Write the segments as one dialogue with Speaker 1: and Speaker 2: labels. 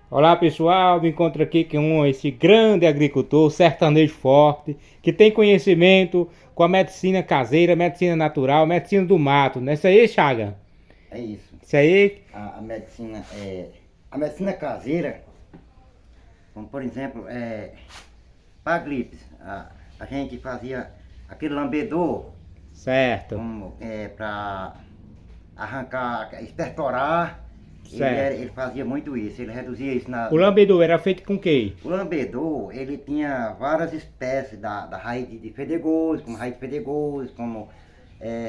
Speaker 1: Olá pessoal, me encontro aqui com esse grande agricultor, sertanejo forte, que tem conhecimento com a medicina caseira, medicina natural, medicina do mato, não é isso aí, Chaga?
Speaker 2: É isso.
Speaker 1: Isso aí,
Speaker 2: A medicina caseira, como por exemplo, para gripes, a gente fazia aquele lambedor,
Speaker 1: certo,
Speaker 2: como para arrancar, estertorar,
Speaker 1: certo.
Speaker 2: ele fazia muito isso, ele reduzia isso
Speaker 1: O lambedor era feito com o quê?
Speaker 2: O lambedor, ele tinha várias espécies da raiz de fedegoso, como raiz de fedegoso, como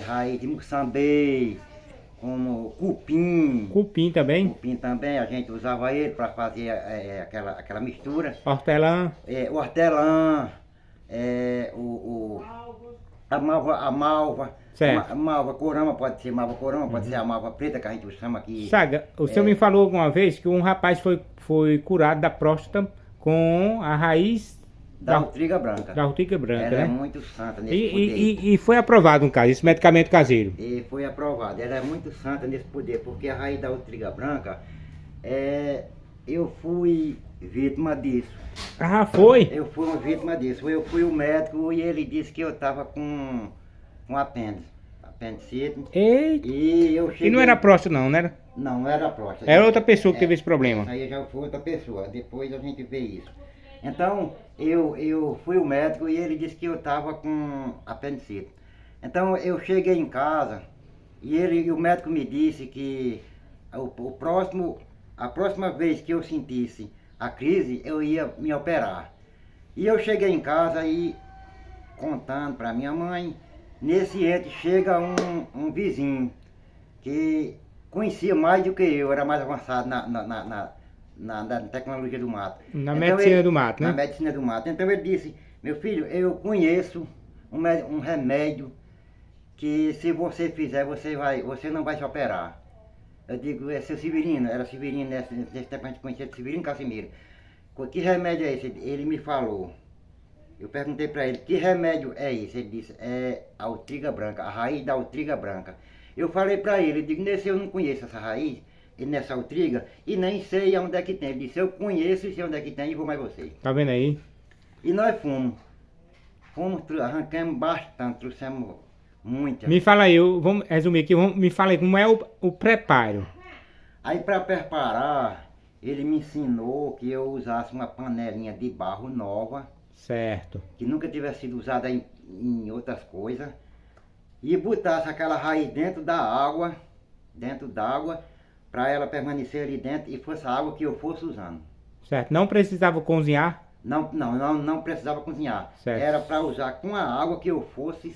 Speaker 2: raiz de muçambei, como cupim.
Speaker 1: Cupim também,
Speaker 2: Cupim também, a gente usava ele para fazer aquela mistura.
Speaker 1: hortelã,
Speaker 2: O hortelã, a malva,
Speaker 1: certo.
Speaker 2: a malva corama, pode ser a malva preta que a gente chama aqui.
Speaker 1: Chaga, o senhor me falou alguma vez que um rapaz foi curado da próstata com a raiz
Speaker 2: Da urtiga branca.
Speaker 1: da urtiga branca,
Speaker 2: Ela
Speaker 1: né?
Speaker 2: é muito santa
Speaker 1: E,
Speaker 2: nesse poder.
Speaker 1: e foi aprovado, no caso, esse medicamento caseiro.
Speaker 2: E foi aprovado. Ela é muito santa nesse poder, porque a raiz da urtiga branca, eu fui vítima disso.
Speaker 1: Ah, foi?
Speaker 2: Eu fui uma vítima disso. Eu fui o médico e ele disse que eu estava com apendicite.
Speaker 1: Eita.
Speaker 2: E eu cheguei...
Speaker 1: E não era próstata não, né?
Speaker 2: Não, não era próstata.
Speaker 1: Era outra pessoa que teve esse problema.
Speaker 2: Isso aí já foi outra pessoa. Depois a gente vê isso. Então, eu fui o médico e ele disse que eu estava com apendicite. Então, eu cheguei em casa e o médico me disse que a próxima vez que eu sentisse a crise, eu ia me operar. E eu cheguei em casa e contando para minha mãe, nesse ente chega um vizinho que conhecia mais do que eu, era mais avançado na tecnologia do mato.
Speaker 1: Na
Speaker 2: Então
Speaker 1: medicina do mato, né?
Speaker 2: Na medicina do mato. Então ele disse, meu filho, eu conheço um remédio que se você fizer, você não vai se operar. Eu digo, é seu Severino, era Severino, nesse tempo a gente conhecia Severino Casimiro. Que remédio é esse? Ele me falou. Eu perguntei para ele, que remédio é esse? Ele disse, é a urtiga branca, a raiz da urtiga branca. Eu falei para ele, eu digo, nesse eu não conheço essa raiz, e nessa urtiga, e nem sei onde é que tem. Ele disse, eu conheço e sei onde é que tem e vou mais você.
Speaker 1: Tá vendo aí?
Speaker 2: E nós fomos, arrancamos bastante, trouxemos muita.
Speaker 1: Me fala aí, vamos resumir aqui, me fala aí como é o preparo.
Speaker 2: Aí para preparar, ele me ensinou que eu usasse uma panelinha de barro nova,
Speaker 1: Certo.
Speaker 2: que nunca tivesse sido usada em outras coisas, e botasse aquela raiz dentro d'água, para ela permanecer ali dentro e fosse a água que eu fosse usando.
Speaker 1: Certo. Não precisava cozinhar?
Speaker 2: Não precisava cozinhar.
Speaker 1: Certo.
Speaker 2: Era para usar com a água que eu fosse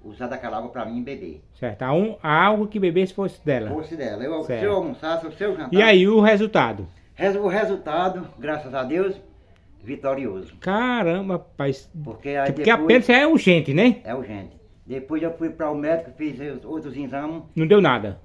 Speaker 2: usar aquela água para mim beber.
Speaker 1: Certo. A água que bebesse fosse dela.
Speaker 2: Fosse dela. Se
Speaker 1: Certo.
Speaker 2: eu almoçasse, se eu jantasse.
Speaker 1: E aí, o resultado?
Speaker 2: O resultado, graças a Deus, vitorioso.
Speaker 1: Caramba, rapaz.
Speaker 2: Porque aí
Speaker 1: Porque a pena é urgente, né?
Speaker 2: é urgente. Depois eu fui para o médico, fiz os outros exames.
Speaker 1: Não deu nada.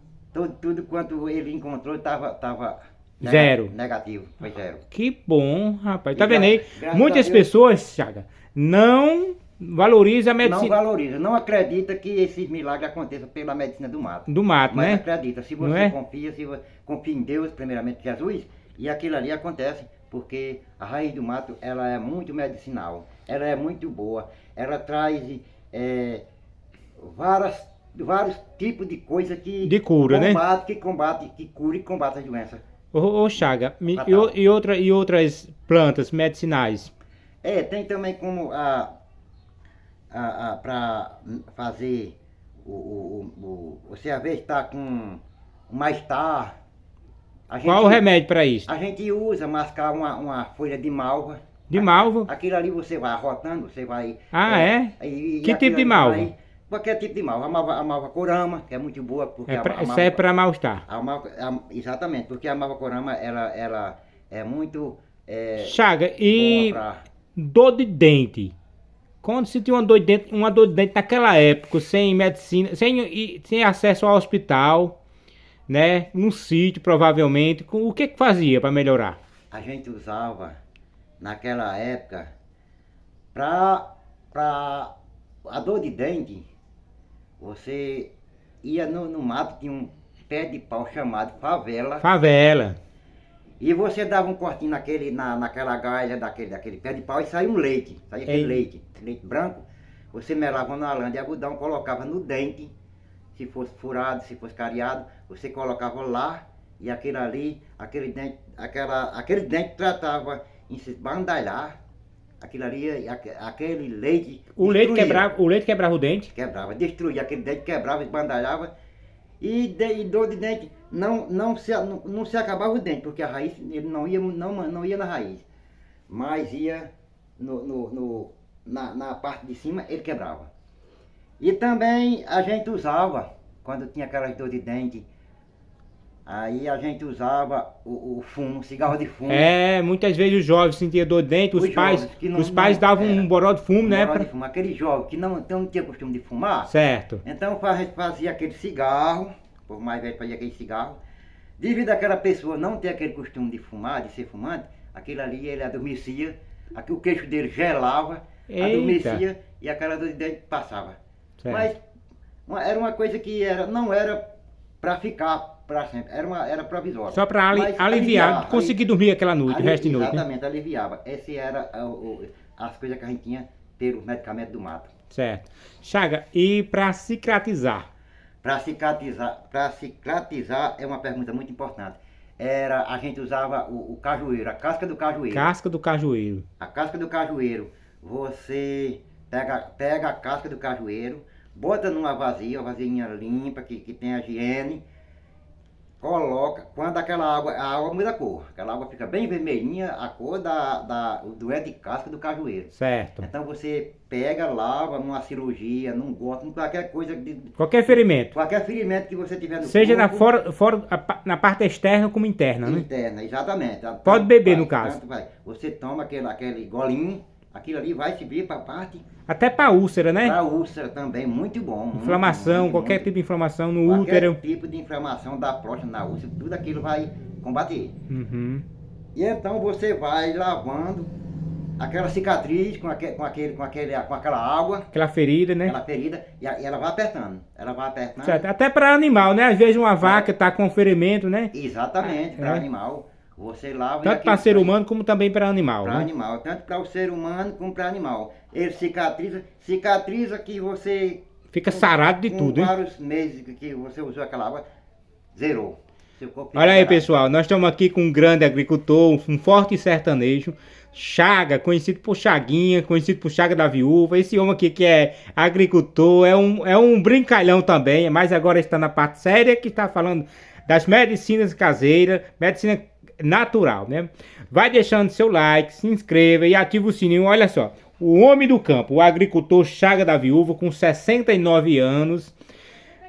Speaker 2: Tudo quanto ele encontrou estava
Speaker 1: Zero.
Speaker 2: Negativo, foi zero.
Speaker 1: Que bom, rapaz. Tá
Speaker 2: E
Speaker 1: vendo aí?
Speaker 2: graças
Speaker 1: Muitas
Speaker 2: a Deus-
Speaker 1: pessoas, Chaga, não valorizam a
Speaker 2: Não
Speaker 1: medicina
Speaker 2: valoriza, não acredita que esses milagres aconteçam pela medicina do mato.
Speaker 1: do mato,
Speaker 2: Mas
Speaker 1: né?
Speaker 2: acredita, se
Speaker 1: Não
Speaker 2: você
Speaker 1: é?
Speaker 2: confia, se você confia em Deus, primeiramente Jesus, e aquilo ali acontece, porque a raiz do mato, ela é muito medicinal, ela é muito boa, ela traz vários tipos de coisa que
Speaker 1: De cura, né?
Speaker 2: que cura e combate as doenças.
Speaker 1: Ô, Chaga,
Speaker 2: Fatal.
Speaker 1: e outras plantas medicinais?
Speaker 2: Tem também como para fazer você às vezes está com um mal-estar.
Speaker 1: Qual o remédio para isso?
Speaker 2: A gente usa mascar uma folha de malva.
Speaker 1: De malva?
Speaker 2: Aquilo ali você vai arrotando, você vai.
Speaker 1: Ah, é?
Speaker 2: E
Speaker 1: Que
Speaker 2: aquilo
Speaker 1: tipo de
Speaker 2: ali
Speaker 1: malva?
Speaker 2: qualquer tipo de malva. A malva corama, que é muito boa, porque
Speaker 1: Isso é para mal-estar.
Speaker 2: exatamente, porque a malva corama ela é muito
Speaker 1: Chaga, e
Speaker 2: boa pra.
Speaker 1: dor de dente? Quando se tinha uma dor de dente naquela época, sem medicina, sem acesso ao hospital, né? Num sítio, provavelmente, o que que fazia para melhorar?
Speaker 2: A gente usava naquela época para a dor de dente, você ia no mato, tinha um pé de pau chamado favela,
Speaker 1: Favela.
Speaker 2: E você dava um cortinho naquela galha daquele pé de pau e saía um leite. Saía aquele leite branco. Você melava na lã de algodão, colocava no dente. Se fosse furado, se fosse cariado, você colocava lá e aquele dente tratava em se bandalhar. Aquilo ali, aquele leite.
Speaker 1: O leite quebrava o dente?
Speaker 2: Quebrava, destruía, aquele dente quebrava, esbandalhava. E dor de dente não se acabava o dente, porque a raiz ele não ia na raiz, mas ia na parte de cima ele quebrava. E também a gente usava, quando tinha aquelas dor de dente, aí a gente usava o fumo, cigarro de fumo.
Speaker 1: Muitas vezes os jovens sentiam dor de dente, os pais davam um boró de fumo, né?
Speaker 2: De fumo. Aquele jovem que não tinha costume de fumar.
Speaker 1: Certo.
Speaker 2: Então a gente fazia aquele cigarro, por mais velho fazia aquele cigarro. Devido àquela pessoa não ter aquele costume de fumar, de ser fumante, aquilo ali ele adormecia, aqui o queixo dele gelava, adormecia e aquela dor de dente passava.
Speaker 1: Certo.
Speaker 2: Mas era uma coisa que não era para ficar para sempre, era provisório.
Speaker 1: Só para aliviar, conseguir dormir aquela noite, o resto de noite.
Speaker 2: Exatamente, né? Aliviava. Essa era as coisas que a gente tinha pelo medicamento do mato.
Speaker 1: Certo. Chaga, e para cicatrizar?
Speaker 2: Para cicatrizar é uma pergunta muito importante. A gente usava o cajueiro, a casca do cajueiro.
Speaker 1: Casca do cajueiro.
Speaker 2: A casca do cajueiro. Você pega a casca do cajueiro, bota numa vasilha, uma vasilhinha limpa, que tem a higiene, coloca, quando a água muda a cor, aquela água fica bem vermelhinha, a cor do doente de casca do cajueiro.
Speaker 1: Certo.
Speaker 2: Então você pega, lava numa cirurgia, num gosto, em qualquer coisa.
Speaker 1: Qualquer ferimento.
Speaker 2: Qualquer ferimento que você tiver no
Speaker 1: seja
Speaker 2: corpo.
Speaker 1: Na parte externa como interna, né?
Speaker 2: Interna, exatamente.
Speaker 1: Pode beber no caso.
Speaker 2: Você toma aquele golinho, aquilo ali vai subir para a parte.
Speaker 1: Até para úlcera, né?
Speaker 2: Para úlcera também, muito bom.
Speaker 1: Inflamação, qualquer tipo de inflamação no útero.
Speaker 2: Qualquer tipo de inflamação da próstata, na úlcera, tudo aquilo vai combater.
Speaker 1: Uhum.
Speaker 2: E então você vai lavando aquela cicatriz com aquela água.
Speaker 1: Aquela ferida, né?
Speaker 2: Aquela ferida, e ela vai apertando. Ela vai apertando.
Speaker 1: Certo. Até para animal, né? Às vezes uma vaca está com ferimento, né?
Speaker 2: Exatamente, para animal. Você lava.
Speaker 1: Tanto para ser humano como também para animal.
Speaker 2: Para animal, tanto para o ser humano como para animal. Ele cicatriza que você.
Speaker 1: Fica sarado de tudo, hein?
Speaker 2: Vários meses que você usou aquela água, zerou. Seu corpo
Speaker 1: Olha aí,
Speaker 2: zerado.
Speaker 1: pessoal, nós estamos aqui com um grande agricultor, um forte sertanejo, Chaga, conhecido por Chaguinha, conhecido por Chaga da Viúva. Esse homem aqui que é agricultor, é um brincalhão também, mas agora está na parte séria, que está falando das medicinas caseiras, medicina natural, né? Vai deixando seu like, se inscreva e ativa o sininho. Olha só, o homem do campo, o agricultor Chaga da Viúva, com 69 anos.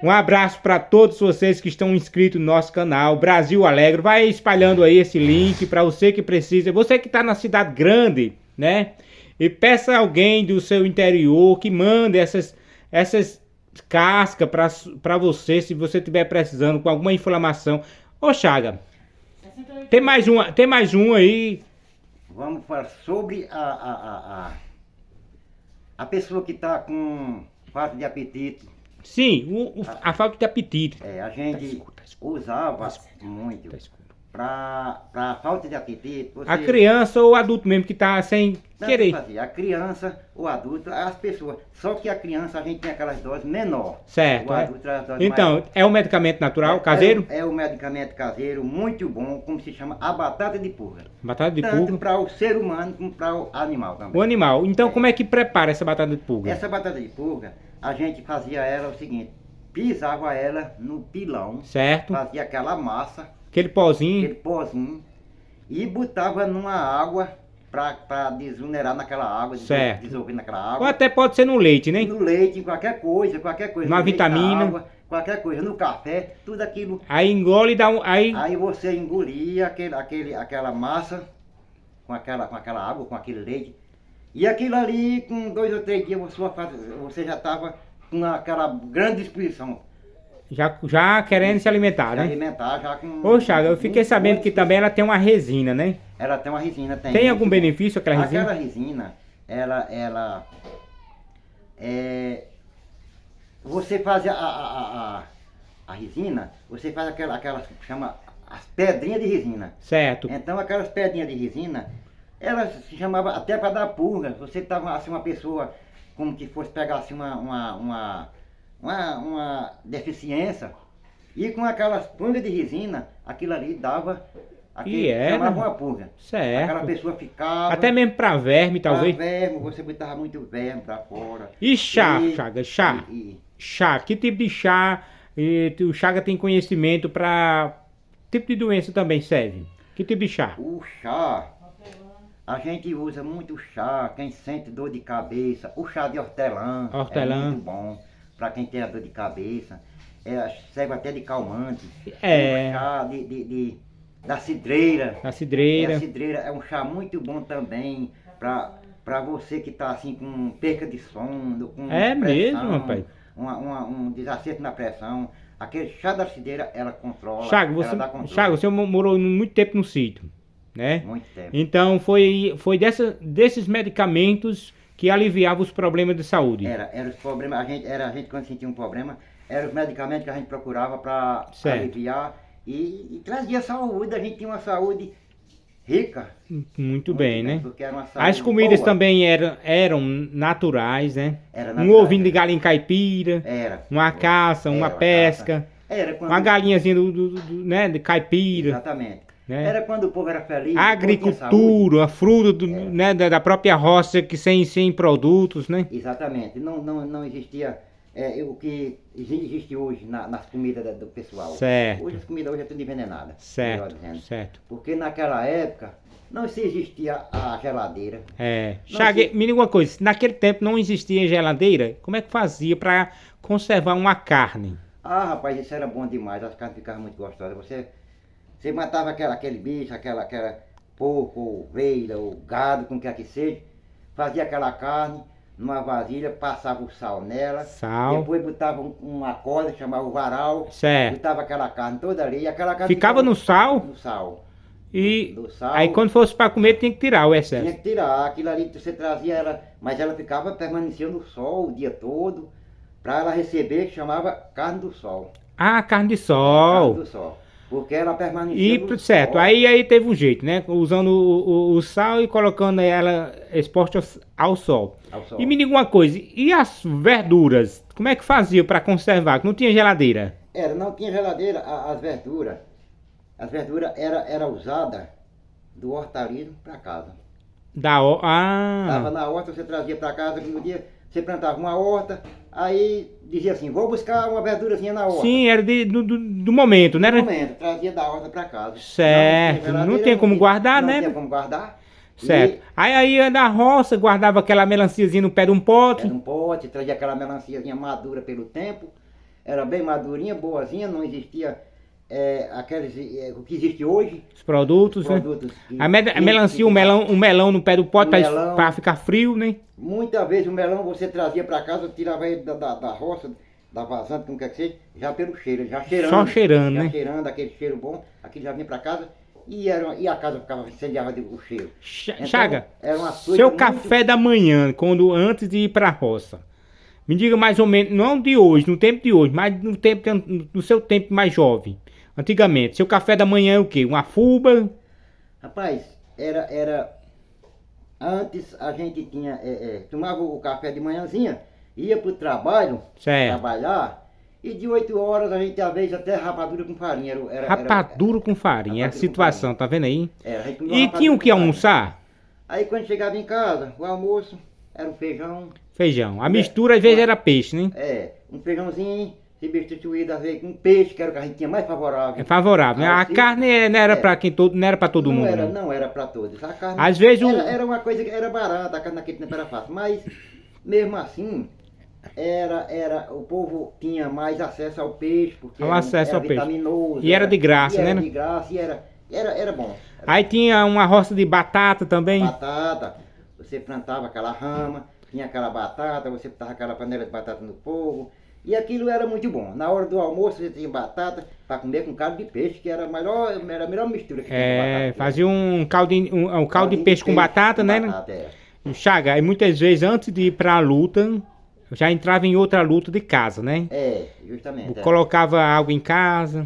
Speaker 1: Um abraço para todos vocês que estão inscritos no nosso canal, Brasil Alegre. Vai espalhando aí esse link para você que precisa, você que está na cidade grande, né? E peça a alguém do seu interior que mande essas cascas para você, se você estiver precisando com alguma inflamação. Ô Chaga, tem mais uma aí.
Speaker 2: Vamos falar sobre a pessoa que está com falta de apetite.
Speaker 1: Sim, a falta de apetite.
Speaker 2: A gente usava muito para falta de apetite.
Speaker 1: A criança ou o adulto mesmo que está sem querer.
Speaker 2: A criança, o adulto, as pessoas. Só que a criança a gente tem aquelas doses menor.
Speaker 1: Certo.
Speaker 2: O adulto as doses
Speaker 1: então,
Speaker 2: maior.
Speaker 1: É um medicamento natural, caseiro?
Speaker 2: É um medicamento caseiro muito bom, como se chama a batata de purga.
Speaker 1: Batata de
Speaker 2: Tanto
Speaker 1: purga.
Speaker 2: para o ser humano como para o animal também.
Speaker 1: O animal. Então, como é que prepara essa batata de purga?
Speaker 2: Essa batata de purga, a gente fazia ela o seguinte, pisava ela no pilão.
Speaker 1: Certo.
Speaker 2: Fazia aquela massa.
Speaker 1: Aquele pozinho.
Speaker 2: Aquele pozinho. E botava numa água para desunerar naquela água, dissolver naquela água.
Speaker 1: Ou até pode ser no leite, né?
Speaker 2: No leite, em qualquer coisa.
Speaker 1: Uma vitamina.
Speaker 2: Água, qualquer coisa, no café, tudo aquilo.
Speaker 1: Aí engole e dá um...
Speaker 2: Aí você engolia aquela massa com aquela água, com aquele leite. E aquilo ali, com 2 ou 3 dias, você já estava com aquela grande disposição.
Speaker 1: Já querendo se alimentar, né?
Speaker 2: Se alimentar, já com...
Speaker 1: Ô, Chaga, eu fiquei sabendo que também ela tem uma resina, né?
Speaker 2: Ela tem uma resina, tem.
Speaker 1: Tem algum benefício aquela resina?
Speaker 2: Aquela resina, você faz a resina, você faz aquela chama as pedrinhas de resina.
Speaker 1: Certo.
Speaker 2: Então aquelas pedrinhas de resina, elas se chamavam até para dar purga. Você estava assim, uma pessoa como que fosse pegar assim uma deficiência, e com aquelas purgas de resina, aquilo ali dava,
Speaker 1: E era?
Speaker 2: chamava uma purga.
Speaker 1: Certo.
Speaker 2: Aquela pessoa ficava...
Speaker 1: Até mesmo pra verme, talvez.
Speaker 2: Pra verme, você botava muito verme pra fora.
Speaker 1: E chá,
Speaker 2: E-
Speaker 1: Chaga, chá.
Speaker 2: e-
Speaker 1: Chá, que tipo de chá o Chaga tem conhecimento pra tipo de doença também serve? Que tipo de chá?
Speaker 2: O chá, a gente usa muito chá, quem sente dor de cabeça, o chá de hortelã,
Speaker 1: Hortelã.
Speaker 2: é muito bom para quem tem a dor de cabeça, serve até de calmante.
Speaker 1: É.
Speaker 2: O chá da cidreira,
Speaker 1: A
Speaker 2: a
Speaker 1: cidreira.
Speaker 2: cidreira é um chá muito bom também para você que está assim com perca de sono, com
Speaker 1: É
Speaker 2: pressão,
Speaker 1: mesmo, rapaz?
Speaker 2: um desacerto na pressão. Aquele chá da cidreira, ela controla,
Speaker 1: Chaga,
Speaker 2: ela dá controle.
Speaker 1: Chaga, você morou muito tempo no sítio, né?
Speaker 2: Muito tempo.
Speaker 1: Então foi desses medicamentos que aliviava os problemas de saúde.
Speaker 2: Era os problemas, a gente quando sentia um problema, eram os medicamentos que a gente procurava para
Speaker 1: Certo.
Speaker 2: aliviar e trazia saúde, a gente tinha uma saúde rica.
Speaker 1: Muito bem, né?
Speaker 2: Porque era uma saúde
Speaker 1: As comidas
Speaker 2: boa.
Speaker 1: também eram naturais, né?
Speaker 2: Era
Speaker 1: Um
Speaker 2: natural,
Speaker 1: ovinho de
Speaker 2: né?
Speaker 1: galinha caipira,
Speaker 2: Era.
Speaker 1: uma caça, uma pesca,
Speaker 2: caça. Era quando,
Speaker 1: uma galinhazinha né, de caipira,
Speaker 2: exatamente.
Speaker 1: né?
Speaker 2: Era quando o povo era feliz.
Speaker 1: A
Speaker 2: o povo tinha saúde.
Speaker 1: agricultura, a fruta né, da própria roça que sem produtos, né?
Speaker 2: Exatamente. Não existia o que existe hoje nas comidas do pessoal.
Speaker 1: Certo.
Speaker 2: Hoje as comidas hoje é tudo envenenada. melhor
Speaker 1: Certo,
Speaker 2: dizendo.
Speaker 1: certo.
Speaker 2: Porque naquela época não se existia a geladeira.
Speaker 1: É.
Speaker 2: Não,
Speaker 1: Chaga,
Speaker 2: se-
Speaker 1: me diga uma coisa, naquele tempo não existia geladeira, como é que fazia para conservar uma carne?
Speaker 2: Ah, rapaz, isso era bom demais. As carnes ficavam muito gostosas. Você matava aquele bicho, aquela porco, ou ovelha, ou gado, com o que é que seja. Fazia aquela carne numa vasilha, passava o sal nela.
Speaker 1: Sal.
Speaker 2: Depois botava uma corda, chamava o varal.
Speaker 1: Certo.
Speaker 2: Botava aquela carne toda ali. E aquela carne
Speaker 1: Ficava no sal
Speaker 2: no sal.
Speaker 1: e
Speaker 2: No sal.
Speaker 1: aí quando fosse para comer tinha que tirar o excesso.
Speaker 2: Tinha que tirar. Aquilo ali você trazia ela, mas ela ficava permanecendo no sol o dia todo. Para ela receber, que chamava carne do sol.
Speaker 1: Ah, carne de
Speaker 2: Carne
Speaker 1: sol.
Speaker 2: do sol. Porque ela permanecia
Speaker 1: E
Speaker 2: no
Speaker 1: certo,
Speaker 2: sol.
Speaker 1: aí teve um jeito, né? Usando o sal e colocando ela exposta ao sol.
Speaker 2: Ao sol.
Speaker 1: E me diga uma coisa, e as verduras? Como é que fazia para conservar? Que não tinha geladeira.
Speaker 2: Não tinha geladeira, as verduras. As verduras era usada do hortaliço para casa. Tava
Speaker 1: Ah,
Speaker 2: na horta, você trazia para casa, no dia você plantava uma horta, aí dizia assim, vou buscar uma verdurazinha na horta.
Speaker 1: sim, era do momento, né?
Speaker 2: No momento, trazia da horta para casa.
Speaker 1: Certo,
Speaker 2: tinha
Speaker 1: não
Speaker 2: geladeira,
Speaker 1: tinha como guardar,
Speaker 2: não
Speaker 1: né?
Speaker 2: tinha como guardar.
Speaker 1: Certo. Aí ia na roça, guardava aquela melanciazinha no pé de um pote.
Speaker 2: Era um pote, trazia aquela melanciazinha madura pelo tempo. Era bem madurinha, boazinha, não existia o que existe hoje.
Speaker 1: Os produtos, né?
Speaker 2: Produtos que-
Speaker 1: A melancia,
Speaker 2: que-
Speaker 1: um melão no pé do pote
Speaker 2: Um
Speaker 1: pra
Speaker 2: melão.
Speaker 1: pra ficar frio, né?
Speaker 2: Muitas vezes o melão você trazia para casa, tirava ele da roça, da vazante, como quer que seja, já pelo cheiro, já cheirando.
Speaker 1: Só cheirando,
Speaker 2: já
Speaker 1: né?
Speaker 2: cheirando, aquele cheiro bom, aquele já vinha para casa e a casa ficava incendiava o cheiro. Então,
Speaker 1: Chaga,
Speaker 2: era uma coisa
Speaker 1: seu
Speaker 2: muito-
Speaker 1: café da manhã, antes de ir pra roça, me diga mais ou menos, não de hoje, no tempo de hoje, mas no seu tempo mais jovem, antigamente, seu café da manhã é o quê? Uma fuba?
Speaker 2: Rapaz, antes a gente tinha, tomava o café de manhãzinha, ia pro trabalho,
Speaker 1: Certo.
Speaker 2: trabalhar, e de 8 horas a gente às vezes até rapadura com farinha.
Speaker 1: Rapadura com farinha, é a
Speaker 2: rapadura com
Speaker 1: situação, tá vendo aí?
Speaker 2: A gente comia
Speaker 1: E
Speaker 2: rapadura
Speaker 1: tinha o
Speaker 2: com
Speaker 1: que
Speaker 2: farinha.
Speaker 1: almoçar?
Speaker 2: Aí quando chegava em casa, o almoço era um feijão,
Speaker 1: Feijão. A mistura às vezes era peixe, né?
Speaker 2: um feijãozinho, substituído às vezes com peixe, que era o que a gente tinha mais favorável.
Speaker 1: É favorável, né? A
Speaker 2: Sim.
Speaker 1: carne não era
Speaker 2: É.
Speaker 1: não era para todo
Speaker 2: não
Speaker 1: mundo.
Speaker 2: era,
Speaker 1: não.
Speaker 2: não era para todos. A carne
Speaker 1: Às vezes
Speaker 2: era uma coisa que era barata, a carne naquele tempo era fácil, mas mesmo assim o povo tinha mais acesso ao peixe, porque
Speaker 1: Ao acesso ao peixe.
Speaker 2: vitaminoso,
Speaker 1: E era de graça, né?
Speaker 2: Era de graça e era bom.
Speaker 1: Aí tinha uma roça de batata também.
Speaker 2: Batata, você plantava aquela rama, tinha aquela batata, você botava aquela panela de batata no fogo. E aquilo era muito bom. Na hora do almoço você tinha batata para comer com caldo de peixe, que era a melhor mistura que tinha de batata.
Speaker 1: Fazia um caldo de peixe com batata, né?
Speaker 2: Batata, é.
Speaker 1: Chaga, aí muitas vezes antes de ir pra luta, eu já entrava em outra luta de casa, né?
Speaker 2: Justamente.
Speaker 1: Colocava água em casa.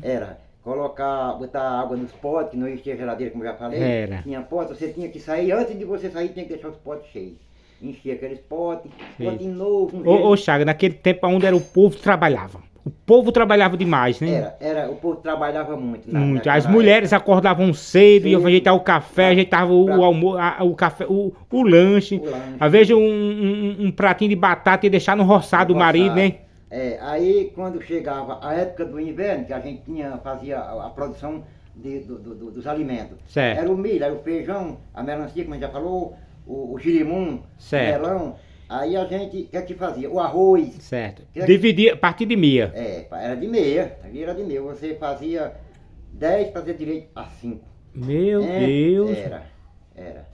Speaker 2: colocar, botar água nos potes, que não existia geladeira, como eu já falei.
Speaker 1: Era.
Speaker 2: Tinha pote, você tinha que sair, antes de você sair, tinha que deixar os potes cheios. Enchia aqueles potes, pote novo.
Speaker 1: Ô Chaga, naquele tempo onde era o povo trabalhava. O povo trabalhava demais, né?
Speaker 2: O povo trabalhava muito.
Speaker 1: Muito. As mulheres acordavam cedo, iam ajeitar o café, ajeitavam o almoço, o café, o lanche. Às vezes um pratinho de batata e deixar no roçado do marido, né?
Speaker 2: Aí quando chegava a época do inverno, que a gente fazia a produção dos alimentos.
Speaker 1: Certo.
Speaker 2: Era o milho, era o feijão, a melancia, como a gente já falou, o girimum, o melão. Aí a gente, o que é que fazia? O arroz.
Speaker 1: Certo. Dividia a partir de meia.
Speaker 2: Era de meia. Ali era de meia. Você fazia 10 para ter direito a 5.
Speaker 1: Meu Deus.
Speaker 2: Era.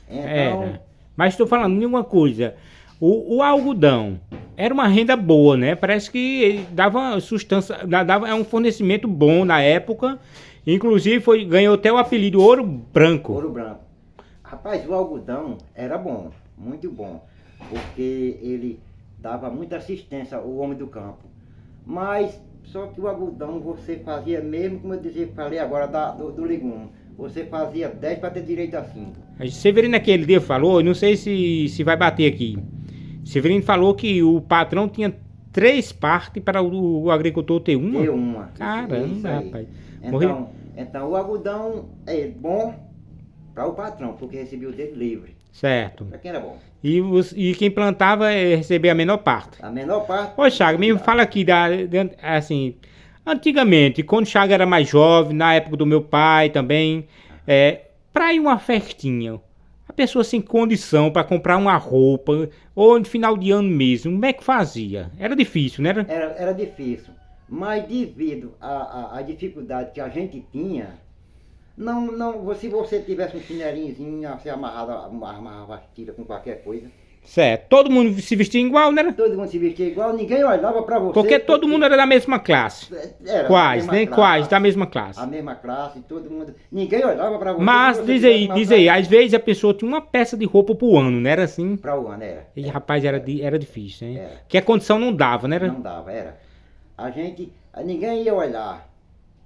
Speaker 1: Então... Mas estou falando de uma coisa. O algodão era uma renda boa, né? Parece que ele dava sustância, é um fornecimento bom na época. Inclusive ganhou até o apelido Ouro Branco.
Speaker 2: Ouro Branco. Rapaz, o algodão era bom, muito bom. Porque ele dava muita assistência ao homem do campo. Mas, só que o algodão você fazia mesmo, como eu falei agora do legume. Você fazia 10 para ter direito a 5.
Speaker 1: Severino naquele dia falou, não sei se vai bater aqui. Severino falou que o patrão tinha 3 partes para o agricultor ter uma.
Speaker 2: Ter uma.
Speaker 1: Caramba, rapaz.
Speaker 2: Então o algodão é bom para o patrão, porque recebia o dele livre.
Speaker 1: Certo.
Speaker 2: Para quem era bom.
Speaker 1: E quem plantava recebia a menor parte.
Speaker 2: A menor parte.
Speaker 1: Ô Chaga, me fala aqui, assim, antigamente, quando o Chaga era mais jovem, na época do meu pai também, para ir uma festinha, a pessoa sem condição para comprar uma roupa, ou no final de ano mesmo, como é que fazia? Era difícil, né?
Speaker 2: Era difícil, mas devido à dificuldade que a gente tinha, se você tivesse um chinelinhozinho, você amarrava as tiras com qualquer coisa.
Speaker 1: Certo, todo mundo se vestia igual, né?
Speaker 2: Todo mundo se vestia igual, ninguém olhava pra você.
Speaker 1: Porque todo mundo era da mesma classe. Quais, né? Quais, da mesma classe.
Speaker 2: A mesma classe, todo mundo. Ninguém olhava pra você.
Speaker 1: Mas diz aí, às vezes a pessoa tinha uma peça de roupa pro ano, não era assim?
Speaker 2: Para o ano, era.
Speaker 1: E rapaz, era difícil, né? Que a condição não dava, né?
Speaker 2: Não dava, era. Ninguém ia olhar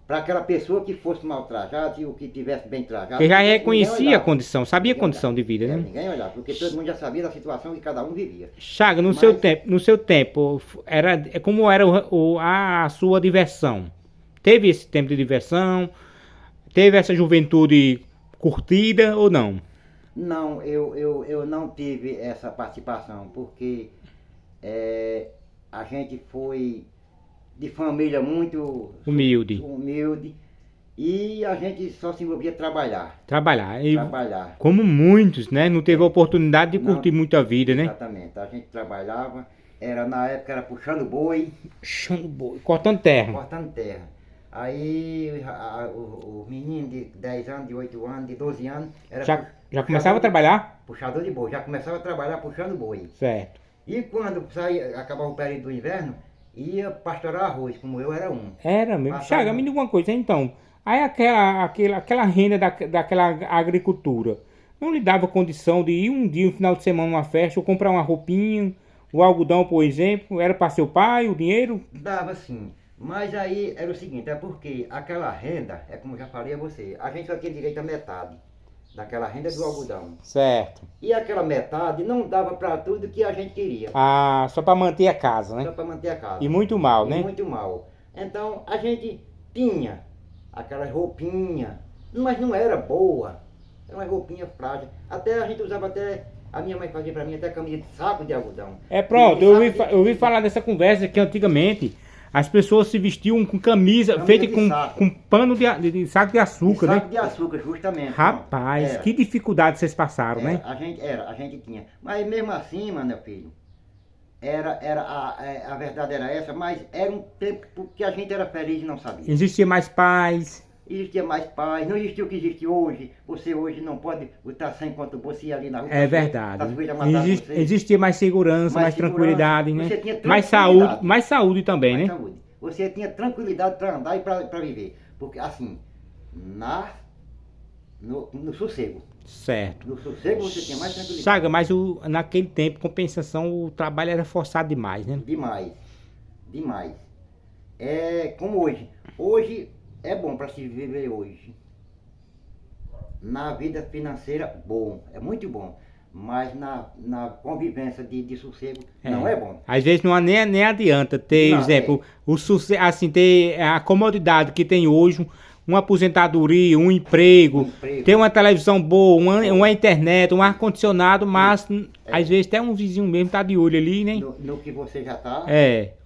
Speaker 2: para aquela pessoa que fosse mal trajada e o que tivesse bem trajado.
Speaker 1: Que já reconhecia a condição, sabia a condição de vida, né?
Speaker 2: Ninguém olhava, porque todo mundo já sabia da situação que cada um vivia.
Speaker 1: Chaga, no seu tempo, como era a sua diversão? Teve esse tempo de diversão? Teve essa juventude curtida ou não?
Speaker 2: Não, eu não tive essa participação, porque a gente foi de família muito humilde e a gente só se envolvia trabalhar.
Speaker 1: Trabalhar. Como muitos, né? Não teve a oportunidade de curtir muito a vida, né?
Speaker 2: Exatamente. A gente trabalhava, na época era puxando boi.
Speaker 1: Cortando terra.
Speaker 2: Aí o menino de 10 anos, de 8 anos, de 12 anos...
Speaker 1: Já começava a trabalhar?
Speaker 2: Puxador de boi, já começava a trabalhar puxando boi.
Speaker 1: Certo.
Speaker 2: E quando acabava o período do inverno, ia pastorar arroz, como eu era um.
Speaker 1: Era mesmo. Chaga, me diga uma coisa, então. Aí aquela renda daquela agricultura, não lhe dava condição de ir um dia, um final de semana, numa festa, ou comprar uma roupinha, o algodão, por exemplo, era para seu pai, o dinheiro?
Speaker 2: Dava sim. Mas aí era o seguinte, porque aquela renda, como eu já falei a você, a gente só tinha direito a metade daquela renda do algodão.
Speaker 1: Certo.
Speaker 2: E aquela metade não dava para tudo que a gente queria.
Speaker 1: Ah, só para manter a casa, né?
Speaker 2: Só para manter a casa.
Speaker 1: E muito mal, né?
Speaker 2: Muito mal. Então a gente tinha aquela roupinha, mas não era boa. Era uma roupinha frágil. Até a gente usava a minha mãe fazia para mim até camisa de saco de algodão.
Speaker 1: Pronto, eu ouvi falar dessa conversa que antigamente as pessoas se vestiam com camisa feita com pano de saco de açúcar, né?
Speaker 2: Saco de açúcar, justamente.
Speaker 1: Rapaz, que dificuldade vocês passaram, né?
Speaker 2: A gente tinha. Mas mesmo assim, meu filho, a verdade era essa, mas era um tempo que a gente era feliz e não sabia.
Speaker 1: Existia mais paz.
Speaker 2: Existia mais paz, não existia o que existe hoje. Você hoje não pode botar sem quanto você ir ali na rua.
Speaker 1: É verdade. Existia mais segurança, mais tranquilidade, né? Mais saúde também, né?
Speaker 2: Saúde. Você tinha tranquilidade para andar e para viver. Porque assim, no sossego.
Speaker 1: Certo.
Speaker 2: No sossego você tinha mais tranquilidade.
Speaker 1: Chaga, mas naquele tempo, compensação, o trabalho era forçado demais, né?
Speaker 2: Demais. É como hoje. Hoje é bom para se viver hoje. Na vida financeira, bom, é muito bom. Mas na convivência de sossego, não é bom.
Speaker 1: Às vezes não nem adianta ter,
Speaker 2: Não,
Speaker 1: exemplo, assim, ter a comodidade que tem hoje, uma aposentadoria, um emprego, ter uma televisão boa, uma internet, um ar-condicionado, mas às vezes até um vizinho mesmo tá de olho ali, né?
Speaker 2: No que você já tá.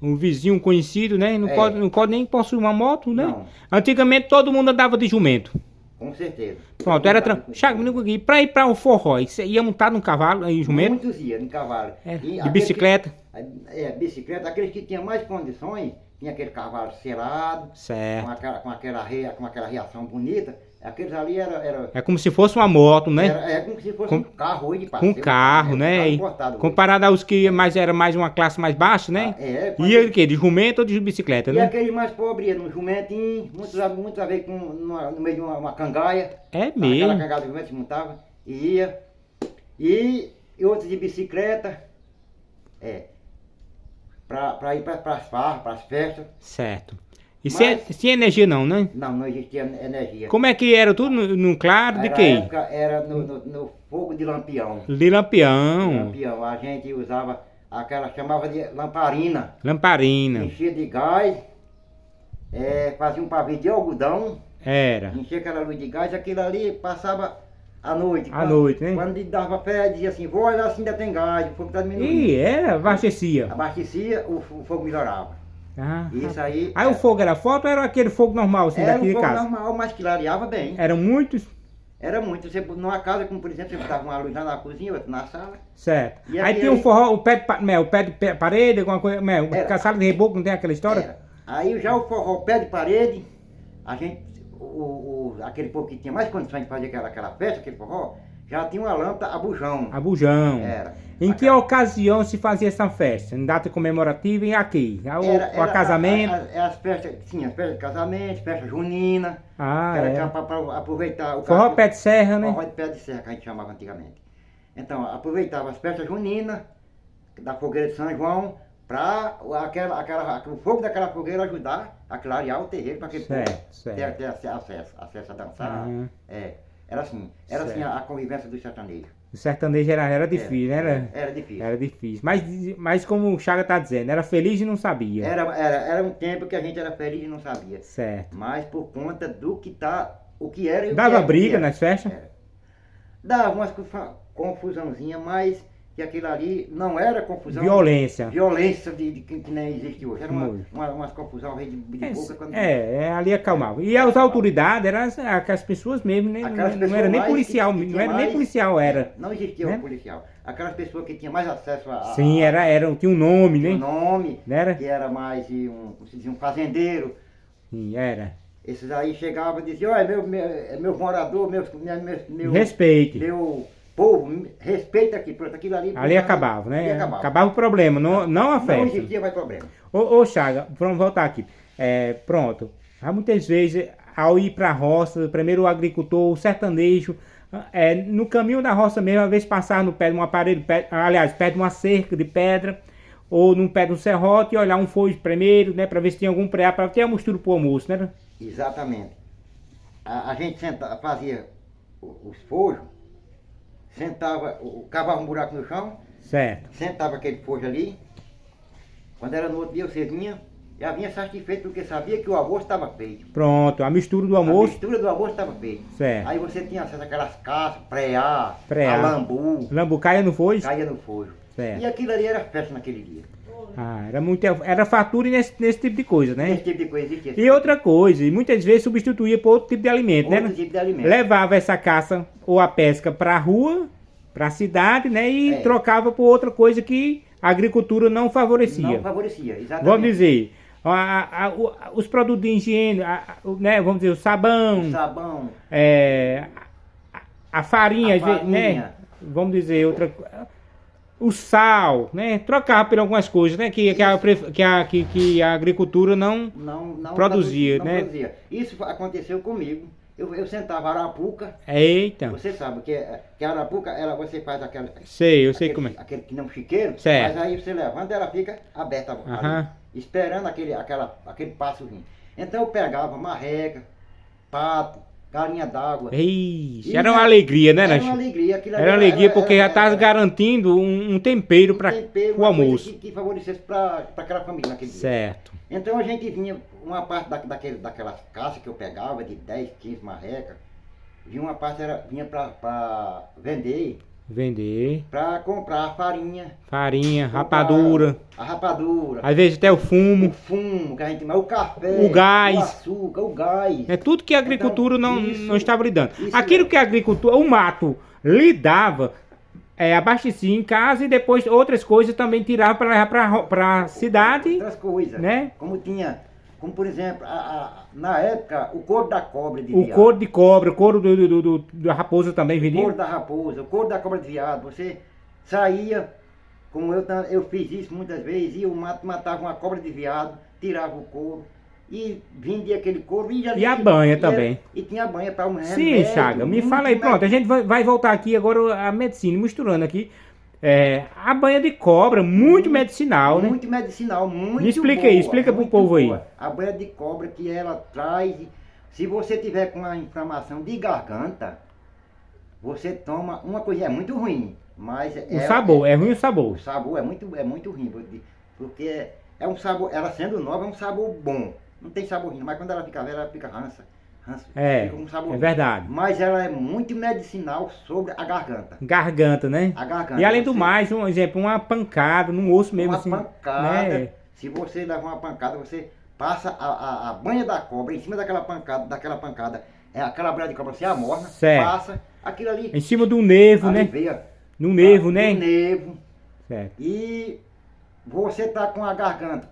Speaker 1: Um vizinho conhecido, né? Não pode nem possuir uma moto, né?
Speaker 2: Não.
Speaker 1: Antigamente todo mundo andava de jumento.
Speaker 2: Com certeza.
Speaker 1: Pronto, era tranquilo. Pra ir pra um forró, você ia montar num cavalo, em jumento?
Speaker 2: Muitos iam em cavalo.
Speaker 1: De bicicleta?
Speaker 2: Bicicleta. Aqueles que tinham mais condições, tinha aquele cavalo selado,
Speaker 1: Certo.
Speaker 2: com aquela reação bonita. Aqueles ali era
Speaker 1: É como se fosse uma moto, né?
Speaker 2: é como se fosse um carro de passeio.
Speaker 1: Com carro, né? Comparado aos que era mais uma classe mais baixa, né? Ia de quê? De jumento ou de bicicleta, né?
Speaker 2: E aquele mais pobre ia no jumentinho, muitas vezes no meio de uma cangaia.
Speaker 1: É mesmo?
Speaker 2: Aquela cangaia do jumento se montava e ia. E outros de bicicleta, pra ir pras farras, pras festas.
Speaker 1: Certo. E sem energia não, né?
Speaker 2: Não existia energia.
Speaker 1: Como é que era? Tudo no claro de quê?
Speaker 2: Na época era no fogo de lampião.
Speaker 1: De lampião.
Speaker 2: Lampião. A gente usava aquela, chamava de lamparina.
Speaker 1: Lamparina.
Speaker 2: Enchia de gás, fazia um pavio de algodão.
Speaker 1: Era.
Speaker 2: Enchia aquela luz de gás, aquilo ali passava à noite.
Speaker 1: À noite, né?
Speaker 2: Quando dava fé, dizia assim, vou olhar se ainda tem gás, o fogo está diminuindo.
Speaker 1: E era, abastecia.
Speaker 2: Abastecia, o fogo melhorava. Isso aí.
Speaker 1: Aí o fogo era forte ou era aquele fogo normal, assim,
Speaker 2: era
Speaker 1: daqui de casa?
Speaker 2: Era um fogo normal, mas clareava bem.
Speaker 1: Eram muitos?
Speaker 2: Era muito. Você, numa casa, como por exemplo, você botava uma luz lá na cozinha, outra na sala.
Speaker 1: Certo. Aí tinha um forró, o pé de parede, alguma coisa, a sala de reboco, não tem aquela história?
Speaker 2: Era. Aí já o forró, o pé de parede, a gente, aquele povo que tinha mais condições de fazer aquela festa, aquele forró, já tinha uma lâmpada a bujão.
Speaker 1: A bujão.
Speaker 2: Era.
Speaker 1: Em que ocasião se fazia essa festa? Em data comemorativa e aqui? O casamento?
Speaker 2: As festas, sim, as festas de casamento, festa junina.
Speaker 1: Era
Speaker 2: para aproveitar o
Speaker 1: forró pé de serra, né?
Speaker 2: Forró de pé de serra, que a gente chamava antigamente. Então, aproveitava as festas juninas, da fogueira de São João, para o fogo daquela fogueira ajudar a clarear o terreiro para aquele povo ter acesso a dançar. Era assim a convivência dos sertanejos.
Speaker 1: O sertanejo era difícil, né?
Speaker 2: Era difícil.
Speaker 1: Era difícil. Mas como o Chaga tá dizendo, era feliz e não sabia.
Speaker 2: Era um tempo que a gente era feliz e não sabia.
Speaker 1: Certo.
Speaker 2: Mas por conta o que era e o que
Speaker 1: Dava briga nas festas?
Speaker 2: Dava umas confusãozinhas, mas que aquilo ali não era confusão.
Speaker 1: Violência.
Speaker 2: Violência que nem existe hoje. Era umas confusão de boca.
Speaker 1: Ali acalmava. E as autoridades eram aquelas pessoas mesmo, né? Não era nem policial, não era nem policial, era.
Speaker 2: Não existia o policial. Aquelas pessoas que tinham mais acesso a...
Speaker 1: Sim, tinha um nome, né?
Speaker 2: Um nome,
Speaker 1: era?
Speaker 2: Que era mais um fazendeiro.
Speaker 1: Sim, era.
Speaker 2: Esses aí chegavam e diziam, olha, meu morador, meu
Speaker 1: respeite.
Speaker 2: Meu povo, respeita aqui, pronto, aquilo ali...
Speaker 1: Ali acabava, né? Acabava o problema, não a festa.
Speaker 2: Não existia mais problema.
Speaker 1: Ô Chaga, vamos voltar aqui. Pronto. Há muitas vezes, ao ir para a roça, primeiro o agricultor, o sertanejo, no caminho da roça mesmo, às vezes passar no pé de uma parede, perto de uma cerca de pedra, ou num pé de um serrote, e olhar um fojo primeiro, né? Para ver se tinha algum preá, para ter a mistura pro almoço, né?
Speaker 2: Exatamente. A gente fazia os fojos, cavava um buraco no chão,
Speaker 1: certo.
Speaker 2: Sentava aquele fojo ali. Quando era no outro dia, você já vinha satisfeito porque sabia que o almoço estava feito.
Speaker 1: Pronto, a mistura do almoço.
Speaker 2: A mistura do almoço estava feita.
Speaker 1: Certo.
Speaker 2: Aí você tinha acesso àquelas caças, preá, a lambu.
Speaker 1: Lambu caía no fojo?
Speaker 2: Caía no fojo.
Speaker 1: Certo.
Speaker 2: E aquilo ali era festa naquele dia.
Speaker 1: Era fatura nesse tipo de coisa, né?
Speaker 2: Esse tipo de coisa existia.
Speaker 1: E outra coisa, e muitas vezes substituía por outro tipo de alimento, né?
Speaker 2: Outro tipo de alimento.
Speaker 1: Levava essa caça ou a pesca para a rua, para a cidade, né? E trocava por outra coisa que a agricultura não favorecia.
Speaker 2: Não favorecia, exatamente.
Speaker 1: Vamos dizer, os produtos de higiene, né? Vamos dizer, o sabão. A farinha, né? Vamos dizer, outra coisa. O sal, né? Trocava por algumas coisas, né? Que a agricultura não produzia, né?
Speaker 2: Produzia. Isso aconteceu comigo. Eu sentava arapuca.
Speaker 1: Eita.
Speaker 2: Você sabe que a arapuca, você faz aquela...
Speaker 1: Sei, eu sei como é.
Speaker 2: Aquele que não chiqueiro.
Speaker 1: Certo.
Speaker 2: Mas aí você levanta, ela fica aberta ali, esperando aquele passo vir. Então eu pegava marreca, pato, galinha d'água.
Speaker 1: Ixi, era uma alegria, né,
Speaker 2: Era
Speaker 1: Nath?
Speaker 2: uma alegria. Aquilo ali
Speaker 1: Era uma alegria porque já
Speaker 2: era-
Speaker 1: estava garantindo um tempero para
Speaker 2: tempero,
Speaker 1: o
Speaker 2: uma coisa
Speaker 1: almoço.
Speaker 2: que favorecesse para aquela família naquele dia.
Speaker 1: Certo.
Speaker 2: Então a gente vinha, uma parte daquelas caças que eu pegava, de 10, 15 marrecas, vinha uma parte vinha para vender,
Speaker 1: Vender.
Speaker 2: para comprar farinha,
Speaker 1: Farinha,
Speaker 2: comprar
Speaker 1: rapadura.
Speaker 2: a rapadura,
Speaker 1: Às vezes até o
Speaker 2: o
Speaker 1: fumo.
Speaker 2: fumo que a gente o café,
Speaker 1: O gás.
Speaker 2: o açúcar, o gás.
Speaker 1: É tudo que a agricultura
Speaker 2: Então,
Speaker 1: não,
Speaker 2: isso-
Speaker 1: não estava lidando.
Speaker 2: isso
Speaker 1: Aquilo
Speaker 2: é.
Speaker 1: que a agricultura, o mato lidava, abastecia em casa e depois outras coisas também tirava para levar para a cidade,
Speaker 2: Outras coisas,
Speaker 1: né?
Speaker 2: Como por exemplo, na época, o couro da cobra de
Speaker 1: O
Speaker 2: viado.
Speaker 1: couro de cobra, o couro da raposa também
Speaker 2: O
Speaker 1: vendia.
Speaker 2: couro da raposa, o couro da cobra de viado. Você saía, como eu fiz isso muitas vezes, ia o mato, matava uma cobra de viado, tirava o couro e vendia aquele couro.
Speaker 1: E a banha também.
Speaker 2: E tinha a banha para um
Speaker 1: Sim,
Speaker 2: remédio,
Speaker 1: Chaga, me
Speaker 2: muito
Speaker 1: fala aí, pronto, a
Speaker 2: remédio.
Speaker 1: gente vai voltar aqui agora a medicina, misturando aqui. A banha de cobra, muito medicinal, né?
Speaker 2: Muito medicinal, muito
Speaker 1: Me explica
Speaker 2: boa,
Speaker 1: aí, explica pro
Speaker 2: muito
Speaker 1: povo aí.
Speaker 2: boa. A banha de cobra que ela traz, se você tiver com uma inflamação de garganta, você toma uma coisa, é muito ruim, mas
Speaker 1: O sabor, é ruim o
Speaker 2: o
Speaker 1: sabor.
Speaker 2: sabor é muito ruim, porque é um sabor, ela sendo nova é um sabor bom, não tem sabor ruim, mas quando ela fica velha ela fica rança, fica um sabor
Speaker 1: É
Speaker 2: ruim.
Speaker 1: verdade.
Speaker 2: Mas ela é muito medicinal sobre a garganta.
Speaker 1: Garganta, né?
Speaker 2: A garganta.
Speaker 1: E além do
Speaker 2: você-
Speaker 1: mais, um exemplo, uma pancada num osso mesmo
Speaker 2: uma
Speaker 1: assim.
Speaker 2: pancada,
Speaker 1: Né?
Speaker 2: se você levar uma pancada, você passa a banha da cobra em cima daquela pancada, aquela banha de cobra se amorna,
Speaker 1: Certo.
Speaker 2: passa aquilo ali,
Speaker 1: Em cima do nervo, né?
Speaker 2: alivia,
Speaker 1: No nervo, né?
Speaker 2: no nervo,
Speaker 1: Certo.
Speaker 2: e você tá com a garganta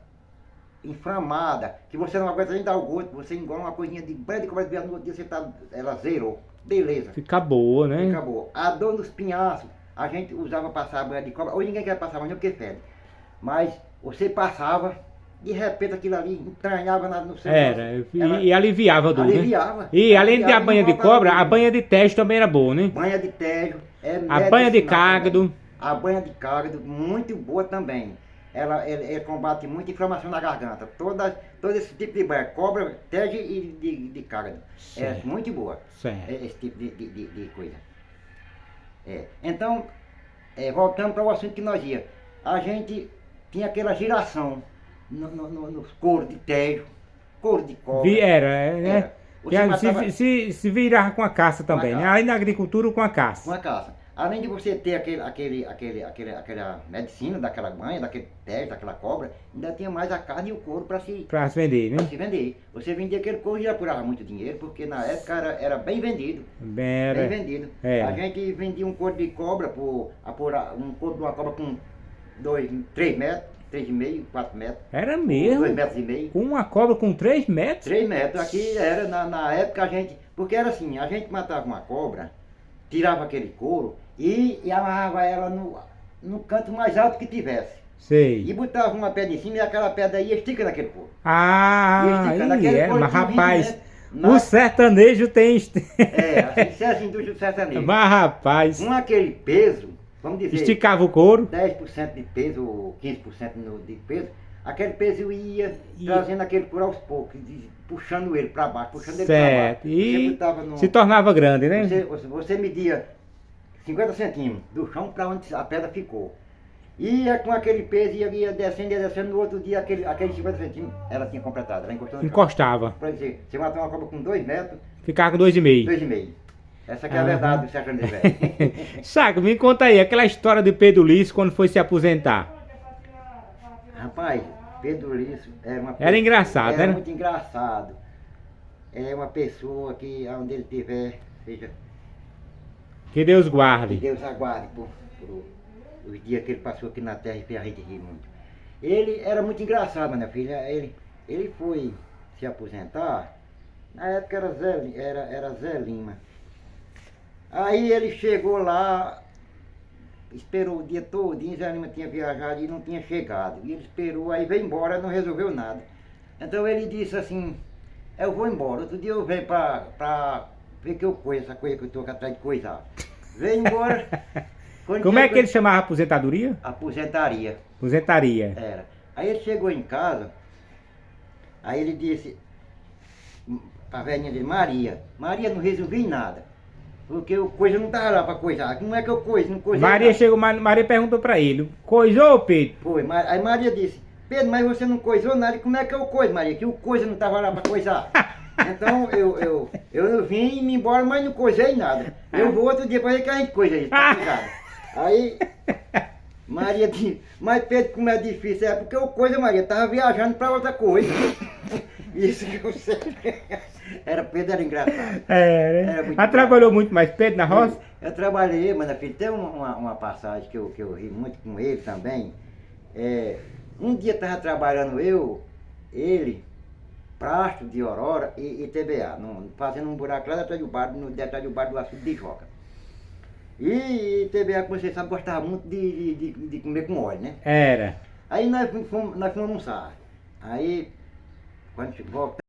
Speaker 2: inflamada, que você não aguenta nem dar o gosto, você engole uma coisinha de banha de cobra de viado, no outro dia ela zerou, beleza,
Speaker 1: Fica boa, né?
Speaker 2: acabou. A dor nos pinhaços, a gente usava passar a banha de cobra, hoje ninguém quer passar mais não porque fede, mas você passava, de repente aquilo ali entranhava no seu
Speaker 1: Era,
Speaker 2: Ela
Speaker 1: e aliviava a dor, né?
Speaker 2: aliviava.
Speaker 1: E além da
Speaker 2: Aliviava e
Speaker 1: banha de
Speaker 2: voltava
Speaker 1: cobra, a
Speaker 2: tudo.
Speaker 1: banha de teste também era boa, né?
Speaker 2: Banha de tejo,
Speaker 1: A banha de
Speaker 2: medicinal
Speaker 1: cágado.
Speaker 2: também. A banha de cágado, muito boa também. Ela combate muita inflamação na garganta. Todo esse tipo de banha, cobra, tejo e de cágado. É
Speaker 1: Certo.
Speaker 2: muito boa.
Speaker 1: Certo.
Speaker 2: Esse tipo de coisa. Então, voltando para o assunto que nós ia. A gente tinha aquela giração nos couros de tejo, couro de cobra.
Speaker 1: Né?
Speaker 2: Era. Você
Speaker 1: Já
Speaker 2: matava-
Speaker 1: se virava com a caça também, né?
Speaker 2: caça.
Speaker 1: Além da agricultura, com a caça.
Speaker 2: Com a caça. Além de você ter aquela medicina daquela banha, daquele tejo, daquela cobra, ainda tinha mais a carne e o couro para se
Speaker 1: Pra se vender, né?
Speaker 2: vender. Você vendia aquele couro e já apurava muito dinheiro, porque na época era bem vendido. Bem
Speaker 1: Era.
Speaker 2: vendido.
Speaker 1: Era.
Speaker 2: A gente vendia um couro de cobra, um couro de uma cobra com 3 metros, 3,5, 4 metros.
Speaker 1: Era
Speaker 2: 2
Speaker 1: mesmo.
Speaker 2: metros e meio.
Speaker 1: Com uma cobra com 3 metros?
Speaker 2: 3 metros. Aqui era, na época a gente. Porque era assim, a gente matava uma cobra, tirava aquele couro e amarrava ela no canto mais alto que tivesse.
Speaker 1: Sei.
Speaker 2: E botava uma pedra em cima e aquela pedra ia estica naquele couro.
Speaker 1: Ah,
Speaker 2: Ia esticando.
Speaker 1: mas
Speaker 2: couro de
Speaker 1: rapaz,
Speaker 2: vinho, né?
Speaker 1: o sertanejo tem.
Speaker 2: Assim, essa indústria do sertanejo.
Speaker 1: Mas rapaz,
Speaker 2: Com aquele peso, vamos dizer,
Speaker 1: esticava o couro.
Speaker 2: 10% de peso ou 15% de peso, aquele peso ia
Speaker 1: E-
Speaker 2: trazendo aquele couro aos poucos, puxando ele para baixo, puxando ele para baixo.
Speaker 1: Certo.
Speaker 2: Você
Speaker 1: E
Speaker 2: botava no-
Speaker 1: se tornava grande, né?
Speaker 2: Você media 50 centímetros do chão para onde a pedra ficou. Ia com aquele peso, ia descendo, no outro dia aquele 50 centímetros, ela tinha completado, ela encostou no chão.
Speaker 1: Encostava.
Speaker 2: Para dizer, você matou uma cobra com 2 metros,
Speaker 1: Ficava com 2,5.
Speaker 2: 2,5. Essa que é a
Speaker 1: Aham.
Speaker 2: verdade do sertanejo velho.
Speaker 1: Saco, me conta aí, aquela história de Pedro Lisso quando foi se aposentar.
Speaker 2: Rapaz, Pedro Lisso era uma
Speaker 1: Era engraçado,
Speaker 2: era
Speaker 1: era?
Speaker 2: muito engraçado. É uma pessoa que, onde ele estiver, seja,
Speaker 1: Que Deus
Speaker 2: que
Speaker 1: guarde.
Speaker 2: Deus aguarde por os dias que ele passou aqui na terra e fez a gente rir muito. Ele era muito engraçado, minha filha. Ele foi se aposentar, na época era Zé Lima. Aí ele chegou lá, esperou o dia todinho, Zé Lima tinha viajado e não tinha chegado. E ele esperou, aí veio embora, não resolveu nada. Então ele disse assim, eu vou embora, outro dia eu venho pra ver que eu coiso, essa coisa que eu estou atrás de coisar. Veio embora. Quando
Speaker 1: Como é
Speaker 2: chegou-
Speaker 1: que ele chamava aposentadoria?
Speaker 2: Aposentaria,
Speaker 1: Aposentaria.
Speaker 2: era. Aí ele chegou em casa, aí ele disse, a velhinha dele, Maria. Maria não resolvi nada. Porque o coisa não estava lá para coisar. Como é que eu coiso? Não coisei
Speaker 1: Maria
Speaker 2: nada.
Speaker 1: chegou, Maria perguntou pra ele, coisou, Pedro?
Speaker 2: Foi, aí Maria disse, Pedro, mas você não coisou nada. E como é que eu coiso, Maria? Que o coisa não estava lá para coisar. Então eu vim e me embora, mas não coisei nada. Eu vou outro dia para ver que a gente coisa isso, tá ligado? Aí Maria disse, mas Pedro, como é difícil, é porque o coisa, Maria, estava viajando para outra coisa. Isso que eu sei. Pedro era engraçado.
Speaker 1: É,
Speaker 2: Era muito
Speaker 1: ela trabalhou muito mais Pedro na roça?
Speaker 2: Eu trabalhei, mas filho, tem uma passagem que eu ri muito com ele também. Um dia estava trabalhando ele, Prasto de Aurora e TBA, fazendo um buraco lá atrás do bar, detrás do bar do açude de Joca. E TBA, como você sabe, gostava muito de comer com óleo, né?
Speaker 1: Era.
Speaker 2: Aí nós fomos almoçar. Aí, quando volta